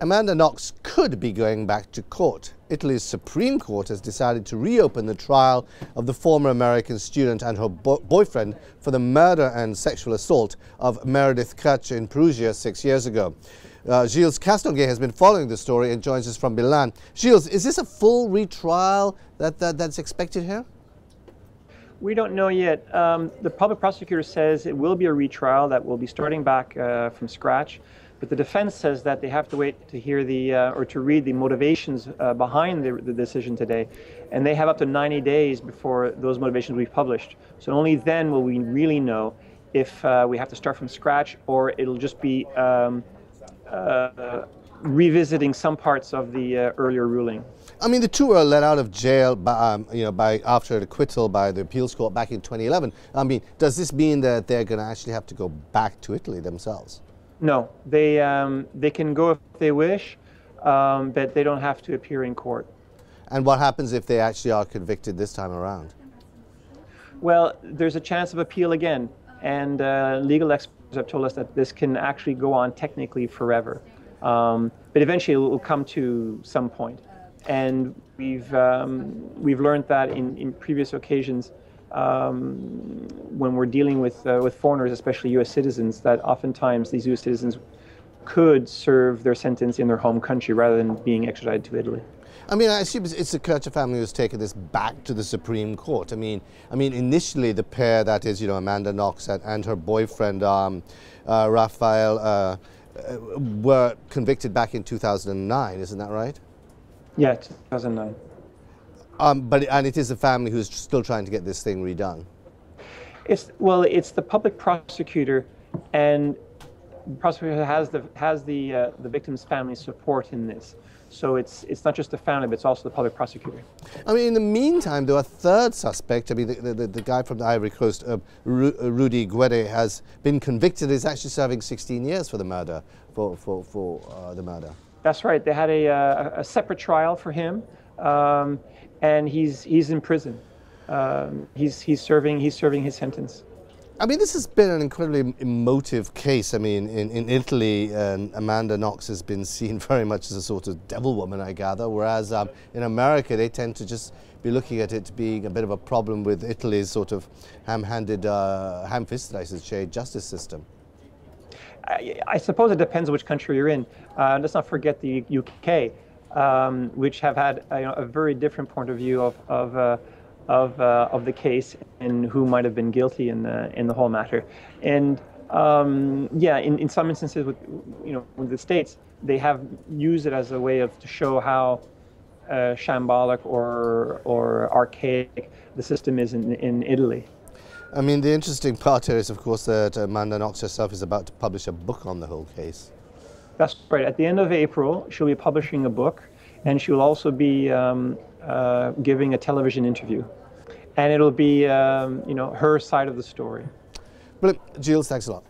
Amanda Knox could be going back to court. Italy's Supreme Court has decided to reopen the trial of the former American student and her boyfriend for the murder and sexual assault of Meredith Kercher in Perugia 6 years ago. Gilles Castonguay has been following the story and joins us from Milan. Gilles, is this a full retrial that's expected here? We don't know yet. The public prosecutor says it will be a retrial that will be starting back from scratch. But the defense says that they have to wait to hear or to read the motivations behind the decision today. And they have up to 90 days before those motivations will be published. So only then will we really know if we have to start from scratch or it'll just be revisiting some parts of the earlier ruling. I mean, the two were let out of jail after an acquittal by the appeals court back in 2011. I mean, does this mean that they're going to actually have to go back to Italy themselves? No, they can go if they wish, but they don't have to appear in court. And what happens if they actually are convicted this time around? Well, there's a chance of appeal again, and legal experts have told us that this can actually go on technically forever. But eventually it will come to some point. And we've learned that in previous occasions when we're dealing with foreigners, especially U.S. citizens, that oftentimes these U.S. citizens could serve their sentence in their home country rather than being extradited to Italy. I mean, I assume it's the Kercher family who's taken this back to the Supreme Court. I mean, initially the pair, that is, Amanda Knox and her boyfriend Raffaele, were convicted back in 2009. Isn't that right? Yeah, 2009. And it is the family who's still trying to get this thing redone. It's the public prosecutor, and the prosecutor has the victim's family support in this. So it's not just the family, but it's also the public prosecutor. I mean, in the meantime, though, a third suspect, I mean, the guy from the Ivory Coast, Rudy Getty, has been convicted. He's actually serving 16 years for the murder, for the murder. That's right. They had a separate trial for him, and he's in prison. He's serving his sentence. I mean, this has been an incredibly emotive case. I mean, in Italy, Amanda Knox has been seen very much as a sort of devil woman, I gather, whereas in America, they tend to just be looking at it being a bit of a problem with Italy's sort of ham-handed, ham-fisted, I should say, justice system. I suppose it depends which country you're in. Let's not forget the UK, which have had a very different point of view of the case and who might have been guilty in the whole matter. And yeah, in some instances with with the states, they have used it as a way to show how shambolic or archaic the system is in Italy. I mean, the interesting part here is, of course, that Amanda Knox herself is about to publish a book on the whole case. That's right. At the end of April, she'll be publishing a book, and she will also be giving a television interview. And it'll be, her side of the story. Brilliant. Gilles, thanks a lot.